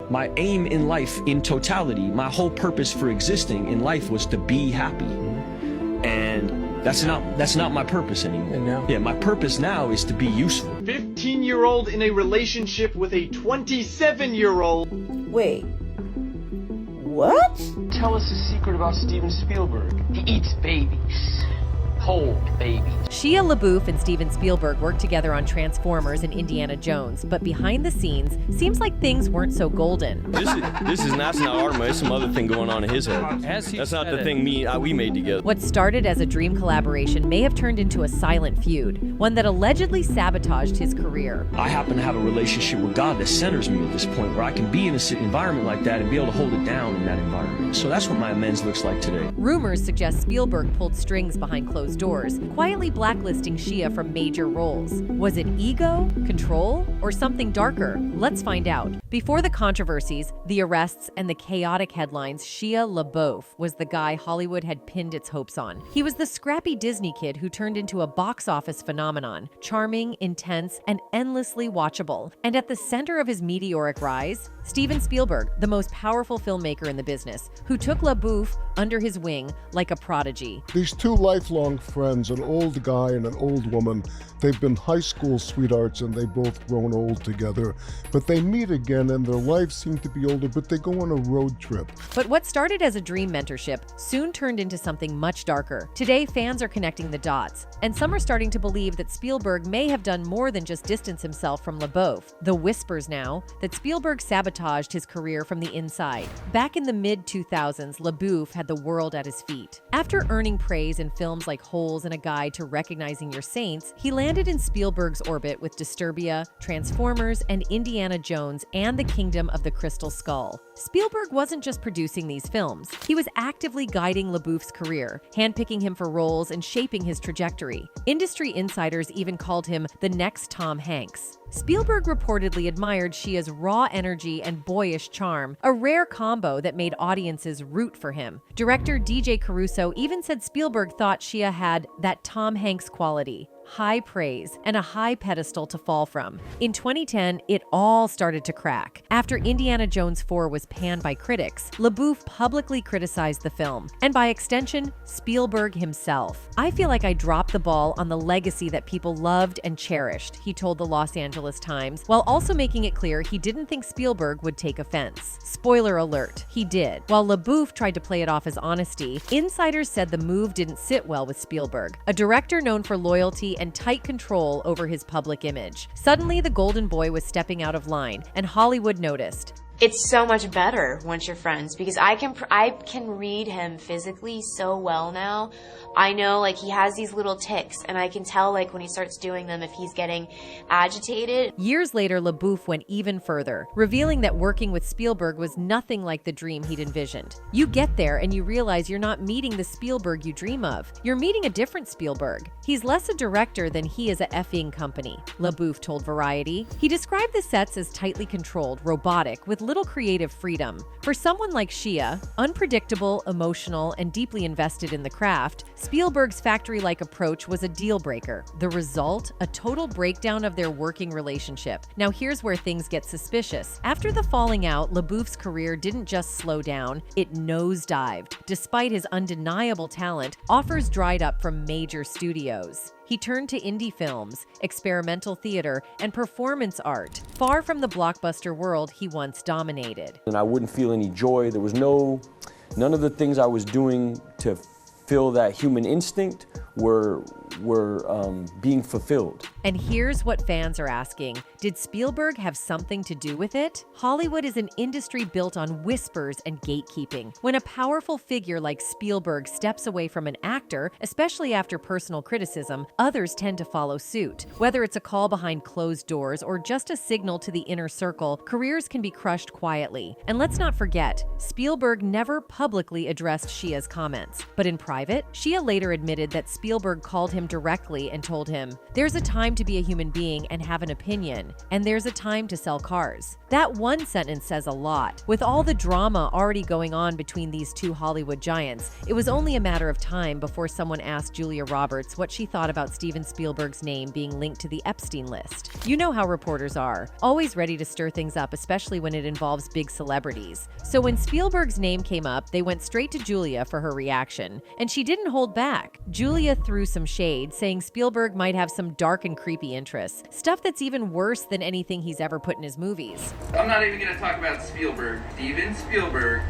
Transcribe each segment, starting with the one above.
My aim in life, in totality, my whole purpose for existing in life was to be happy. And that's not my purpose anymore. And now? Yeah, my purpose now is to be useful. 15-year-old in a relationship with a 27-year-old. Wait. What? Tell us a secret about Steven Spielberg. He eats babies. Whole babies. Shia LaBeouf and Steven Spielberg worked together on Transformers and Indiana Jones, but behind the scenes, seems like things weren't so golden. That's not our money. It's some other thing going on in his head. That's not the thing we made together. What started as a dream collaboration may have turned into a silent feud, one that allegedly sabotaged his career. I happen to have a relationship with God that centers me at this point, where I can be in an environment like that and be able to hold it down in that environment. So that's what my amends looks like today. Rumors suggest Spielberg pulled strings behind closed doors, quietly blacklisting Shia from major roles. Was it ego, control, or something darker? Let's find out. Before the controversies, the arrests, and the chaotic headlines, Shia LaBeouf was the guy Hollywood had pinned its hopes on. He was the scrappy Disney kid who turned into a box office phenomenon, charming, intense, and endlessly watchable. And at the center of his meteoric rise, Steven Spielberg, the most powerful filmmaker in the business, who took LaBeouf under his wing like a prodigy. These two lifelong friends, an old guy and an old woman, they've been high school sweethearts and they've both grown old together. But they meet again and their lives seem to be older, but they go on a road trip. But what started as a dream mentorship soon turned into something much darker. Today, fans are connecting the dots, and some are starting to believe that Spielberg may have done more than just distance himself from LaBeouf. The whispers now that Spielberg sabotaged his career from the inside. Back in the mid-2000s, LaBeouf had the world at his feet. After earning praise in films like Holes and A Guide to Recognizing Your Saints, he landed in Spielberg's orbit with Disturbia, Transformers, and Indiana Jones and the Kingdom of the Crystal Skull. Spielberg wasn't just producing these films. He was actively guiding LaBeouf's career, handpicking him for roles and shaping his trajectory. Industry insiders even called him the next Tom Hanks. Spielberg reportedly admired Shia's raw energy and boyish charm, a rare combo that made audiences root for him. Director DJ Caruso even said Spielberg thought Shia had that Tom Hanks quality. High praise, and a high pedestal to fall from. In 2010, it all started to crack. After Indiana Jones 4 was panned by critics, LaBeouf publicly criticized the film, and by extension, Spielberg himself. "I feel like I dropped the ball on the legacy that people loved and cherished," he told the Los Angeles Times, while also making it clear he didn't think Spielberg would take offense. Spoiler alert, he did. While LaBeouf tried to play it off as honesty, insiders said the move didn't sit well with Spielberg, a director known for loyalty and tight control over his public image. Suddenly, the golden boy was stepping out of line, and Hollywood noticed. It's so much better once you're friends, because I can read him physically so well now. I know, like, he has these little tics, and I can tell, like, when he starts doing them if he's getting agitated. Years later, LaBeouf went even further, revealing that working with Spielberg was nothing like the dream he'd envisioned. You get there and you realize you're not meeting the Spielberg you dream of. You're meeting a different Spielberg. He's less a director than he is a effing company, LaBeouf told Variety. He described the sets as tightly controlled, robotic, with little creative freedom. For someone like Shia, unpredictable, emotional, and deeply invested in the craft, Spielberg's factory-like approach was a deal-breaker. The result? A total breakdown of their working relationship. Now here's where things get suspicious. After the falling out, LaBeouf's career didn't just slow down, it nosedived. Despite his undeniable talent, offers dried up from major studios. He turned to indie films, experimental theater, and performance art, far from the blockbuster world he once dominated. And I wouldn't feel any joy. There was none of the things I was doing to feel that human instinct were being fulfilled. And here's what fans are asking. Did Spielberg have something to do with it? Hollywood is an industry built on whispers and gatekeeping. When a powerful figure like Spielberg steps away from an actor, especially after personal criticism, others tend to follow suit. Whether it's a call behind closed doors or just a signal to the inner circle, careers can be crushed quietly. And let's not forget, Spielberg never publicly addressed Shia's comments. But in private, Shia later admitted that Spielberg called him directly and told him, "There's a time to be a human being and have an opinion, and there's a time to sell cars." That one sentence says a lot. With all the drama already going on between these two Hollywood giants, it was only a matter of time before someone asked Julia Roberts what she thought about Steven Spielberg's name being linked to the Epstein list. You know how reporters are, always ready to stir things up, especially when it involves big celebrities. So when Spielberg's name came up, they went straight to Julia for her reaction, and she didn't hold back. Julia threw some shade, saying Spielberg might have some dark and creepy interests, stuff that's even worse than anything he's ever put in his movies. I'm not even going to talk about Spielberg. Steven Spielberg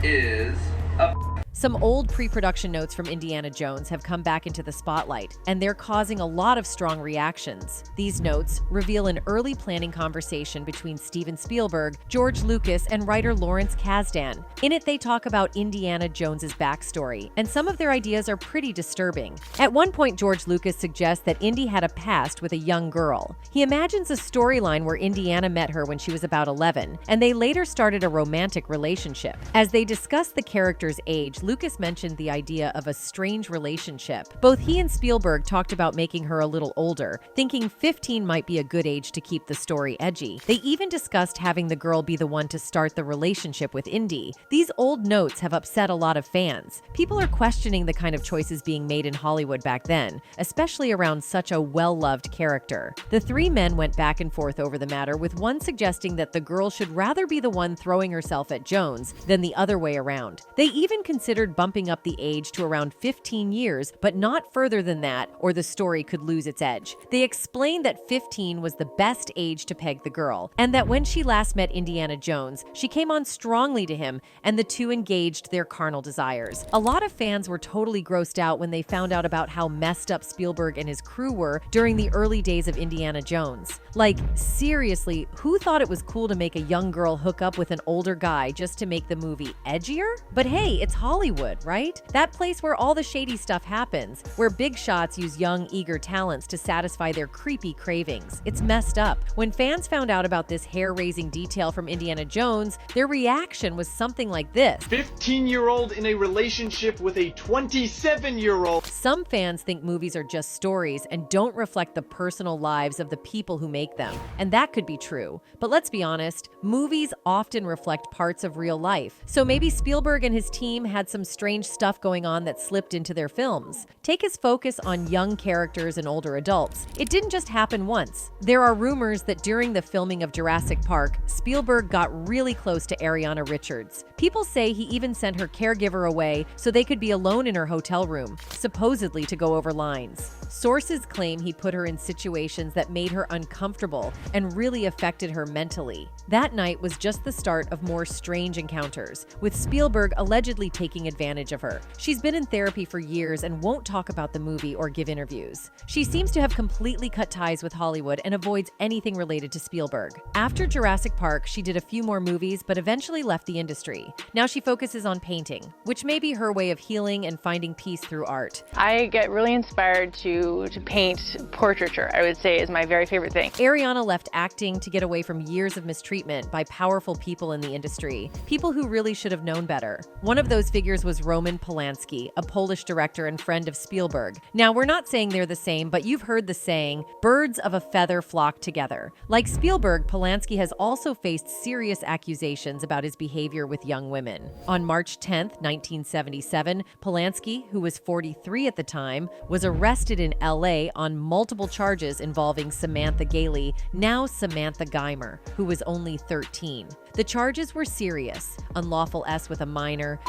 is a Some old pre-production notes from Indiana Jones have come back into the spotlight, and they're causing a lot of strong reactions. These notes reveal an early planning conversation between Steven Spielberg, George Lucas, and writer Lawrence Kasdan. In it, they talk about Indiana Jones's backstory, and some of their ideas are pretty disturbing. At one point, George Lucas suggests that Indy had a past with a young girl. He imagines a storyline where Indiana met her when she was about 11, and they later started a romantic relationship. As they discuss the character's age, Lucas mentioned the idea of a strange relationship. Both he and Spielberg talked about making her a little older, thinking 15 might be a good age to keep the story edgy. They even discussed having the girl be the one to start the relationship with Indy. These old notes have upset a lot of fans. People are questioning the kind of choices being made in Hollywood back then, especially around such a well-loved character. The three men went back and forth over the matter, with one suggesting that the girl should rather be the one throwing herself at Jones than the other way around. They even considered bumping up the age to around 15 years, but not further than that, or the story could lose its edge. They explained that 15 was the best age to peg the girl, and that when she last met Indiana Jones, she came on strongly to him, and the two engaged their carnal desires. A lot of fans were totally grossed out when they found out about how messed up Spielberg and his crew were during the early days of Indiana Jones. Like, seriously, who thought it was cool to make a young girl hook up with an older guy just to make the movie edgier? But hey, it's Hollywood, right? That place where all the shady stuff happens, where big shots use young, eager talents to satisfy their creepy cravings. It's messed up. When fans found out about this hair-raising detail from Indiana Jones, their reaction was something like this. 15-year-old in a relationship with a 27-year-old. Some fans think movies are just stories and don't reflect the personal lives of the people who make them. And that could be true. But let's be honest, movies often reflect parts of real life. So maybe Spielberg and his team had some strange stuff going on that slipped into their films. Take his focus on young characters and older adults. It didn't just happen once. There are rumors that during the filming of Jurassic Park, Spielberg got really close to Ariana Richards. People say he even sent her caregiver away so they could be alone in her hotel room, supposedly to go over lines. Sources claim he put her in situations that made her uncomfortable and really affected her mentally. That night was just the start of more strange encounters, with Spielberg allegedly taking advantage of her. She's been in therapy for years and won't talk about the movie or give interviews. She seems to have completely cut ties with Hollywood and avoids anything related to Spielberg. After Jurassic Park, she did a few more movies but eventually left the industry. Now she focuses on painting, which may be her way of healing and finding peace through art. I get really inspired to paint portraiture, I would say, is my very favorite thing. Ariana left acting to get away from years of mistreatment by powerful people in the industry, people who really should have known better. One of those figures was Roman Polanski, a Polish director and friend of Spielberg. Now, we're not saying they're the same, but you've heard the saying, birds of a feather flock together. Like Spielberg, Polanski has also faced serious accusations about his behavior with young women. On March 10, 1977, Polanski, who was 43 at the time, was arrested in LA on multiple charges involving Samantha Gailey, now Samantha Geimer, who was only 13. The charges were serious: unlawful S with a minor,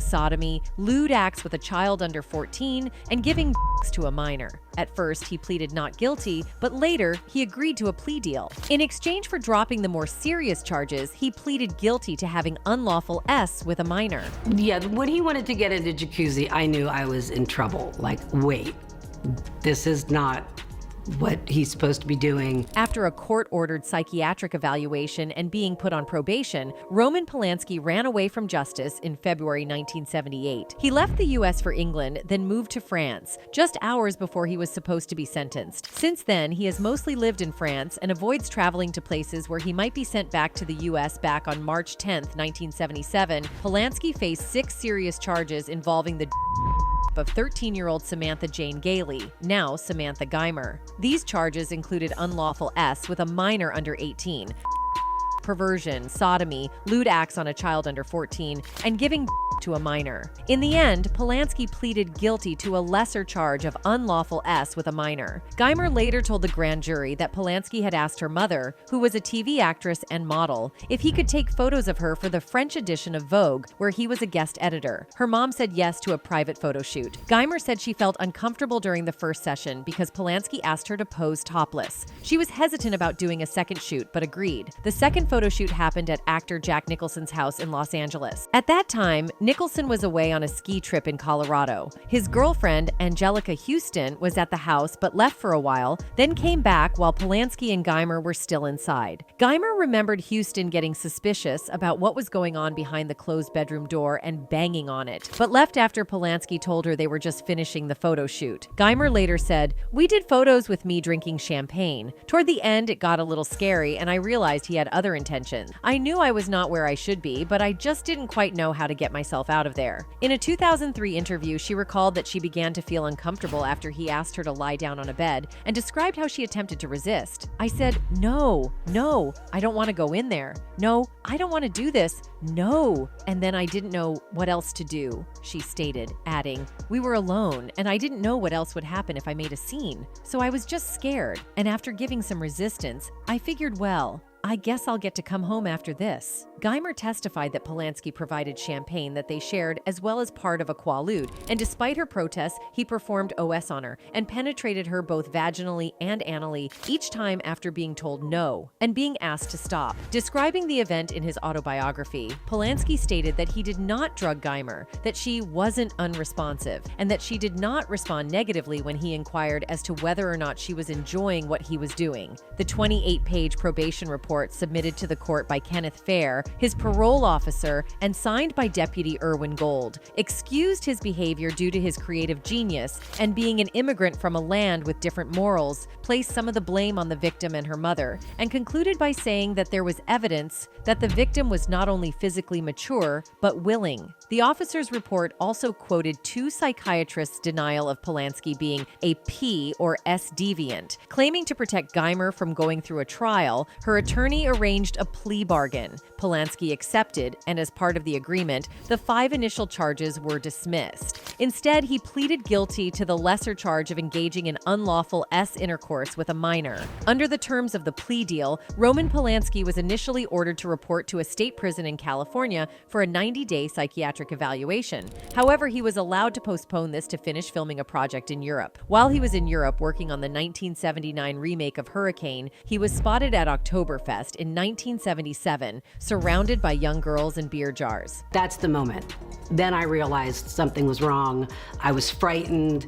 sodomy, lewd acts with a child under 14, and giving to a minor. At first, he pleaded not guilty, but later, he agreed to a plea deal. In exchange for dropping the more serious charges, he pleaded guilty to having unlawful S with a minor. Yeah, when he wanted to get into jacuzzi, I knew I was in trouble. Like, wait, this is not what he's supposed to be doing. After a court-ordered psychiatric evaluation and being put on probation, Roman Polanski ran away from justice in February 1978. He left the U.S. for England, then moved to France, just hours before he was supposed to be sentenced. Since then, he has mostly lived in France and avoids traveling to places where he might be sent back to the U.S. Back on March 10, 1977, Polanski faced 6 serious charges involving the of 13-year-old Samantha Jane Gailey, now Samantha Geimer. These charges included unlawful with a minor under 18, perversion, sodomy, lewd acts on a child under 14, and giving to a minor. In the end, Polanski pleaded guilty to a lesser charge of unlawful with a minor. Geimer later told the grand jury that Polanski had asked her mother, who was a TV actress and model, if he could take photos of her for the French edition of Vogue, where he was a guest editor. Her mom said yes to a private photo shoot. Geimer said she felt uncomfortable during the first session because Polanski asked her to pose topless. She was hesitant about doing a second shoot, but agreed. The second photo shoot happened at actor Jack Nicholson's house in Los Angeles. At that time, Nicholson was away on a ski trip in Colorado. His girlfriend, Angelica Houston, was at the house but left for a while, then came back while Polanski and Geimer were still inside. Geimer remembered Houston getting suspicious about what was going on behind the closed bedroom door and banging on it, but left after Polanski told her they were just finishing the photo shoot. Geimer later said, "We did photos with me drinking champagne. Toward the end, it got a little scary and I realized he had other intentions. I knew I was not where I should be, but I just didn't quite know how to get myself out of there." In a 2003 interview, she recalled that she began to feel uncomfortable after he asked her to lie down on a bed and described how she attempted to resist. "I said, no, I don't want to go in there. No, I don't want to do this. No." And then I didn't know what else to do, she stated, adding, "We were alone and I didn't know what else would happen if I made a scene. So I was just scared. And after giving some resistance, I figured, well, I guess I'll get to come home after this." Geimer testified that Polanski provided champagne that they shared as well as part of a quaalude, and despite her protests, he performed OS on her and penetrated her both vaginally and anally, each time after being told no and being asked to stop. Describing the event in his autobiography, Polanski stated that he did not drug Geimer, that she wasn't unresponsive, and that she did not respond negatively when he inquired as to whether or not she was enjoying what he was doing. The 28-page probation report submitted to the court by Kenneth Fair, his parole officer, and signed by Deputy Irwin Gold, excused his behavior due to his creative genius and being an immigrant from a land with different morals, placed some of the blame on the victim and her mother, and concluded by saying that there was evidence that the victim was not only physically mature, but willing. The officer's report also quoted two psychiatrists' denial of Polanski being a P or S deviant. Claiming to protect Geimer from going through a trial, her attorney arranged a plea bargain. Polanski accepted, and as part of the agreement, the 5 initial charges were dismissed. Instead, he pleaded guilty to the lesser charge of engaging in unlawful intercourse with a minor. Under the terms of the plea deal, Roman Polanski was initially ordered to report to a state prison in California for a 90-day psychiatric evaluation. However, he was allowed to postpone this to finish filming a project in Europe. While he was in Europe working on the 1979 remake of Hurricane, he was spotted at Oktoberfest in 1977, surrounded by young girls and beer jars. That's the moment. Then I realized something was wrong. I was frightened.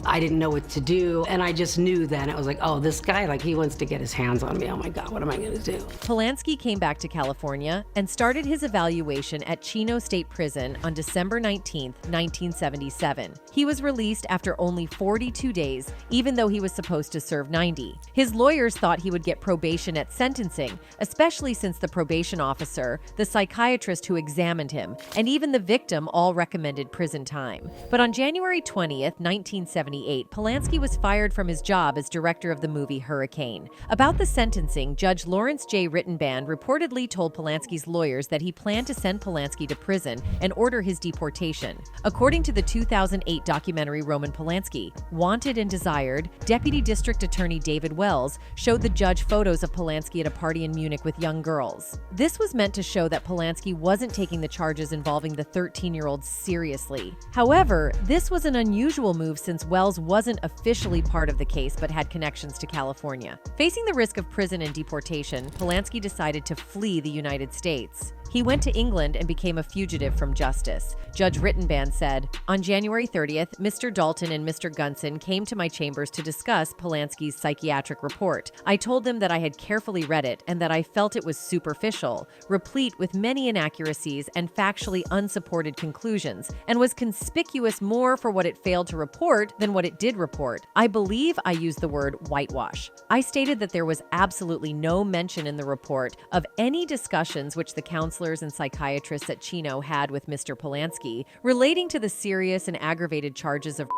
I didn't know what to do. And I just knew then, it was like, oh, this guy, like, he wants to get his hands on me. Oh my God, what am I gonna do? Polanski came back to California and started his evaluation at Chino State Prison on December 19, 1977. He was released after only 42 days, even though he was supposed to serve 90. His lawyers thought he would get probation at sentencing, especially since the probation officer, the psychiatrist who examined him, and even the victim all recommended prison time. But on January 20th, 1978, Polanski was fired from his job as director of the movie Hurricane. About the sentencing, Judge Lawrence J. Rittenband reportedly told Polanski's lawyers that he planned to send Polanski to prison and order his deportation. According to the 2008 documentary Roman Polanski, Wanted and Desired, Deputy District Attorney David Wells showed the judge photos of Polanski at a party in Munich with young girls. This was meant to show that Polanski wasn't taking the charges involving the 13-year-old seriously. However, this was an unusual move since Wells wasn't officially part of the case but had connections to California. Facing the risk of prison and deportation, Polanski decided to flee the United States. He went to England and became a fugitive from justice. Judge Rittenband said, "On January 30th, Mr. Dalton and Mr. Gunson came to my chambers to discuss Polanski's psychiatric report. I told them that I had carefully read it and that I felt it was superficial, replete with many inaccuracies and factually unsupported conclusions, and was conspicuous more for what it failed to report than what it did report. I believe I used the word whitewash. I stated that there was absolutely no mention in the report of any discussions which the counsel counselors and psychiatrists at Chino had with Mr. Polanski, relating to the serious and aggravated charges of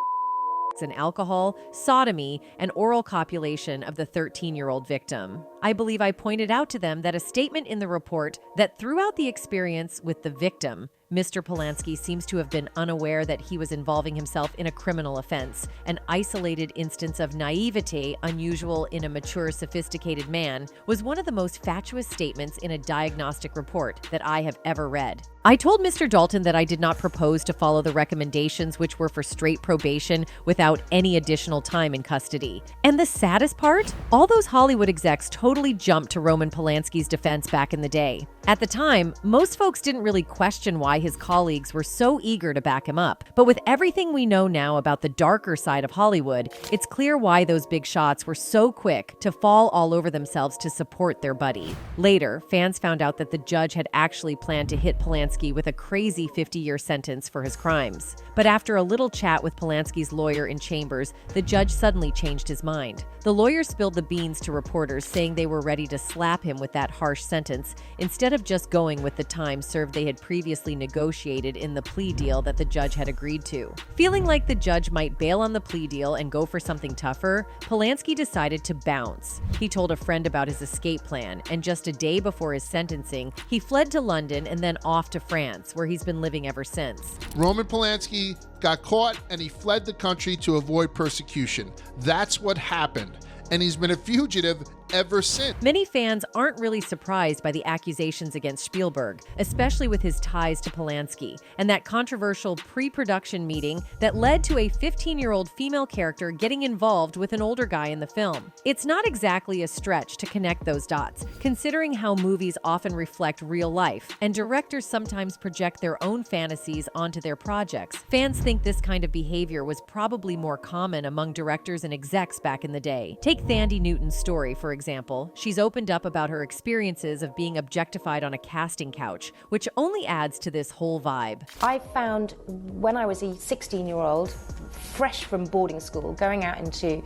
and alcohol, sodomy, and oral copulation of the 13-year-old victim. I believe I pointed out to them that a statement in the report that throughout the experience with the victim, Mr. Polanski seems to have been unaware that he was involving himself in a criminal offense, an isolated instance of naivete unusual in a mature, sophisticated man, was one of the most fatuous statements in a diagnostic report that I have ever read. I told Mr. Dalton that I did not propose to follow the recommendations, which were for straight probation without any additional time in custody. And the saddest part? All those Hollywood execs totally jumped to Roman Polanski's defense back in the day. At the time, most folks didn't really question why his colleagues were so eager to back him up. But with everything we know now about the darker side of Hollywood, it's clear why those big shots were so quick to fall all over themselves to support their buddy. Later, fans found out that the judge had actually planned to hit Polanski with a crazy 50-year sentence for his crimes. But after a little chat with Polanski's lawyer in chambers, the judge suddenly changed his mind. The lawyer spilled the beans to reporters, saying they were ready to slap him with that harsh sentence instead of just going with the time served they had previously negotiated in the plea deal that the judge had agreed to. Feeling like the judge might bail on the plea deal and go for something tougher, Polanski decided to bounce. He told a friend about his escape plan, and just a day before his sentencing, he fled to London and then off to France, where he's been living ever since. Roman Polanski got caught and he fled the country to avoid persecution. That's what happened. And he's been a fugitive ever since. Many fans aren't really surprised by the accusations against Spielberg, especially with his ties to Polanski, and that controversial pre-production meeting that led to a 15-year-old female character getting involved with an older guy in the film. It's not exactly a stretch to connect those dots, considering how movies often reflect real life, and directors sometimes project their own fantasies onto their projects. Fans think this kind of behavior was probably more common among directors and execs back in the day. Take Thandie Newton's story, for example. She's opened up about her experiences of being objectified on a casting couch, which only adds to this whole vibe. I found when I was a 16-year-old, fresh from boarding school, going out into,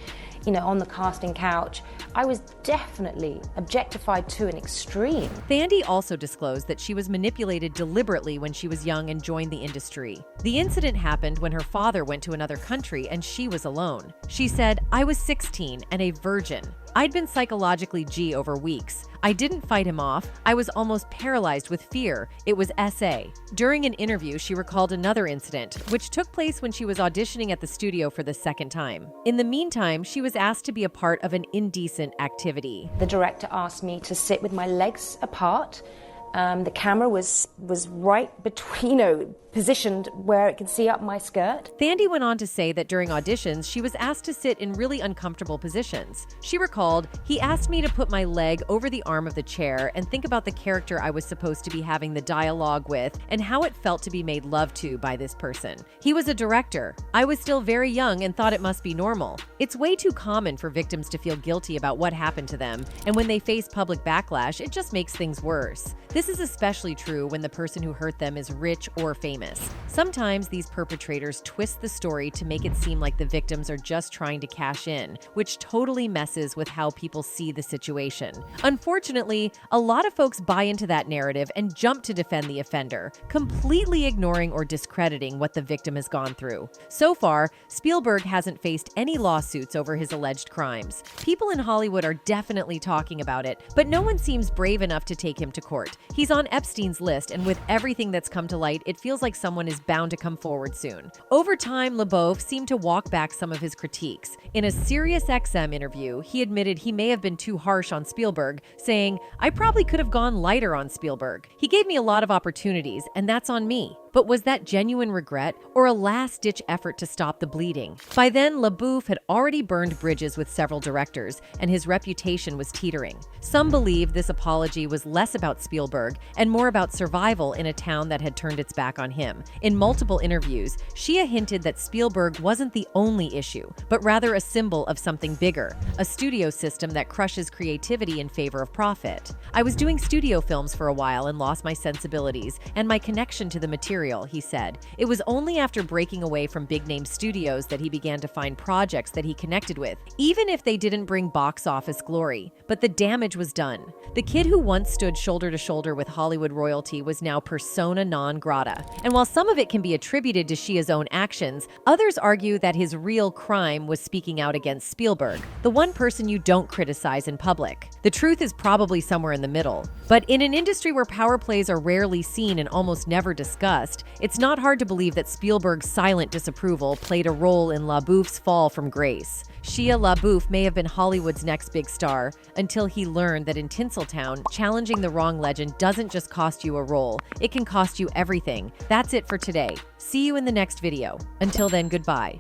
on the casting couch, I was definitely objectified to an extreme. Thandie also disclosed that she was manipulated deliberately when she was young and joined the industry. The incident happened when her father went to another country and she was alone. She said, "I was 16 and a virgin. I'd been psychologically G over weeks. I didn't fight him off. I was almost paralyzed with fear. It was SA." During an interview, she recalled another incident, which took place when she was auditioning at the studio for the second time. In the meantime, she was asked to be a part of an indecent activity. The director asked me to sit with my legs apart. The camera was right between, positioned where it could see up my skirt. Thandie went on to say that during auditions, she was asked to sit in really uncomfortable positions. She recalled, "He asked me to put my leg over the arm of the chair and think about the character I was supposed to be having the dialogue with and how it felt to be made love to by this person. He was a director. I was still very young and thought it must be normal. It's way too common for victims to feel guilty about what happened to them, and when they face public backlash, it just makes things worse. This is especially true when the person who hurt them is rich or famous. Sometimes these perpetrators twist the story to make it seem like the victims are just trying to cash in, which totally messes with how people see the situation. Unfortunately, a lot of folks buy into that narrative and jump to defend the offender, completely ignoring or discrediting what the victim has gone through. So far, Spielberg hasn't faced any lawsuits over his alleged crimes. People in Hollywood are definitely talking about it, but no one seems brave enough to take him to court. He's on Epstein's list, and with everything that's come to light, it feels like someone is bound to come forward soon. Over time, LaBeouf seemed to walk back some of his critiques. In a Sirius XM interview, he admitted he may have been too harsh on Spielberg, saying, "I probably could have gone lighter on Spielberg. He gave me a lot of opportunities, and that's on me." But was that genuine regret or a last-ditch effort to stop the bleeding? By then, LaBeouf had already burned bridges with several directors, and his reputation was teetering. Some believe this apology was less about Spielberg and more about survival in a town that had turned its back on him. In multiple interviews, Shia hinted that Spielberg wasn't the only issue, but rather a symbol of something bigger, a studio system that crushes creativity in favor of profit. "I was doing studio films for a while and lost my sensibilities and my connection to the material. material, he said. It was only after breaking away from big-name studios that he began to find projects that he connected with, even if they didn't bring box office glory. But the damage was done. The kid who once stood shoulder to shoulder with Hollywood royalty was now persona non grata. And while some of it can be attributed to Shia's own actions, others argue that his real crime was speaking out against Spielberg, the one person you don't criticize in public. The truth is probably somewhere in the middle. But in an industry where power plays are rarely seen and almost never discussed, it's not hard to believe that Spielberg's silent disapproval played a role in LaBeouf's fall from grace. Shia LaBeouf may have been Hollywood's next big star until he learned that in Tinseltown, challenging the wrong legend doesn't just cost you a role, it can cost you everything. That's it for today. See you in the next video. Until then, goodbye.